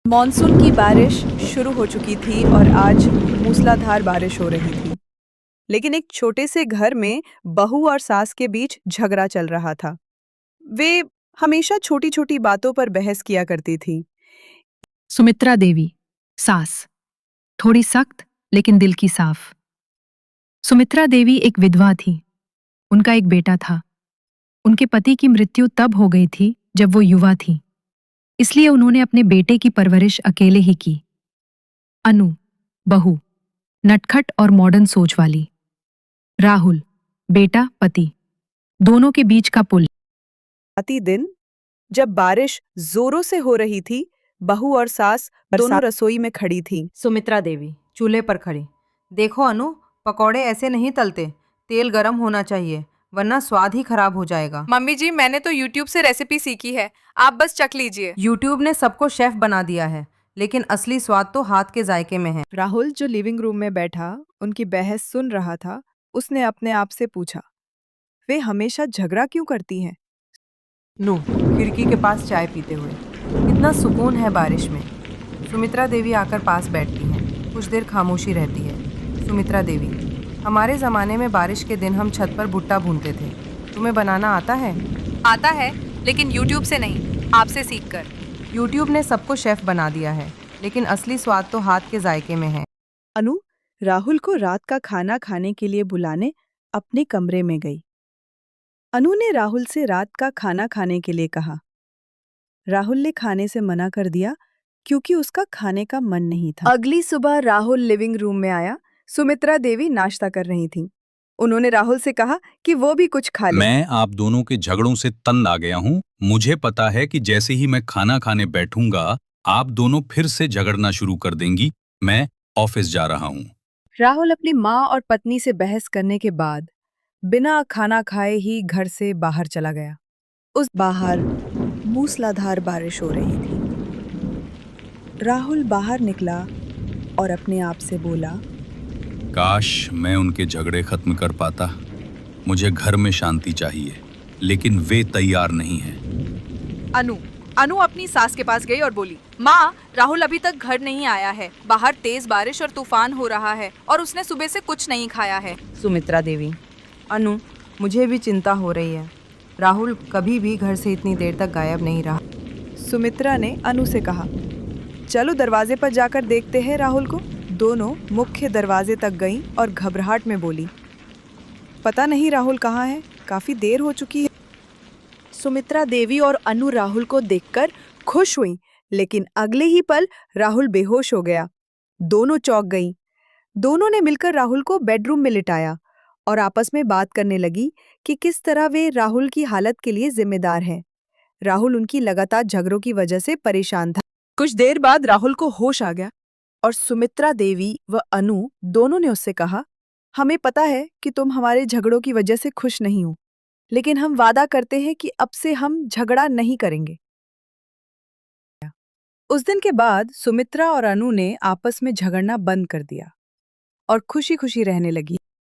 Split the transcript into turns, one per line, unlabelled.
Monsoon की बारिश शुरू हो चुकी थी और आज मूसलाधार बारिश हो रही थी। लेकिन एक छोटे से घर में बहू और सास के बीच झगड़ा चल रहा था। वे हमेशा छोटी-छोटी बातों पर बहस किया करती थी।
सुमित्रा देवी, सास, थोड़ी सख्त लेकिन दिल की साफ। सुमित्रा देवी एक विधवा थी। उनका एक बेटा था। उनके पति की मृत्यु तब हो गई थी जब वो युवा थी, इसलिए उन्होंने अपने बेटे की परवरिश अकेले ही की। अनु, बहू, नटखट और मॉडर्न सोच वाली। राहुल, बेटा पति, दोनों के बीच का पुल।
आती दिन जब बारिश जोरों से हो रही थी, बहू और सास दोनों रसोई में खड़ी थी।
सुमित्रा देवी चूल्हे पर खड़ी। देखो अनु, पकौड़े ऐसे नहीं तलते, तेल गरम होना चाहिए वरना स्वाद ही खराब हो जाएगा।
मम्मी जी, मैंने तो YouTube से रेसिपी सीखी है, आप बस चख लीजिए।
YouTube ने सबको शेफ बना दिया है, लेकिन असली स्वाद तो हाथ के जायके में है।
राहुल, जो लिविंग रूम में बैठा उनकी बहस सुन रहा था, उसने अपने आप से पूछा, वे हमेशा झगड़ा क्यों करती हैं?
नो, खिड़की के पास चाय पीते हुए। इतना सुकून है बारिश में। सुमित्रा देवी आकर पास बैठती हैं। कुछ देर खामोशी रहती है। सुमित्रा देवी, हमारे ज़माने में बारिश के दिन हम छत पर भुट्टा भूनते थे। तुम्हें बनाना आता है?
आता है, लेकिन YouTube से नहीं, आपसे सीखकर।
YouTube ने सबको शेफ बना दिया है, लेकिन असली स्वाद तो हाथ के जायके में है।
अनु राहुल को रात का खाना खाने के लिए बुलाने अपने कमरे में गई। अनु ने राहुल से रात का खाना खाने के लिए कहा। राहुल ने खाने से मना कर दिया क्योंकि उसका खाने का मन नहीं था। अगली सुबह राहुल लिविंग रूम में आया। सुमित्रा देवी नाश्ता कर रही थीं। उन्होंने राहुल से कहा कि वो भी कुछ खा ले।
मैं आप दोनों के झगड़ों से तंग आ गया हूँ। मुझे पता है कि जैसे ही मैं खाना खाने बैठूंगा, आप दोनों फिर से झगड़ना शुरू कर देंगी। मैं ऑफिस जा रहा हूँ।
राहुल अपनी माँ और पत्नी से बहस करने के बाद बिना खाना खाए ही घर से बाहर चला गया। उस बाहर मूसलाधार बारिश हो रही थी। राहुल बाहर निकला और अपने आप से बोला,
काश मैं उनके झगड़े खत्म कर पाता। मुझे घर में शांति चाहिए, लेकिन वे तैयार नहीं हैं।
अनु अपनी सास के पास गई और बोली, माँ, राहुल अभी तक घर नहीं आया है। बाहर तेज बारिश और तूफान हो रहा है और उसने सुबह से कुछ नहीं खाया है।
सुमित्रा देवी, अनु, मुझे भी चिंता हो रही है। राहुल कभी भी घर से इतनी देर तक गायब नहीं रहा।
सुमित्रा ने अनु से कहा, चलो दरवाजे पर जाकर देखते हैं राहुल को। दोनों मुख्य दरवाजे तक गईं और घबराहट में बोली, पता नहीं राहुल कहाँ है, काफी देर हो चुकी है। सुमित्रा देवी और अनु राहुल को देखकर खुश हुईं, लेकिन अगले ही पल राहुल बेहोश हो गया। दोनों चौंक गईं। दोनों ने मिलकर राहुल को बेडरूम में लिटाया और आपस में बात करने लगी कि किस तरह वे राहुल की हालत के लिए जिम्मेदार हैं। राहुल उनकी लगातार झगड़ों की वजह से परेशान था। कुछ देर बाद राहुल को होश आ गया और सुमित्रा देवी व अनु दोनों ने उससे कहा, हमें पता है कि तुम हमारे झगड़ों की वजह से खुश नहीं हो, लेकिन हम वादा करते हैं कि अब से हम झगड़ा नहीं करेंगे। उस दिन के बाद सुमित्रा और अनु ने आपस में झगड़ना बंद कर दिया और खुशी खुशी रहने लगी।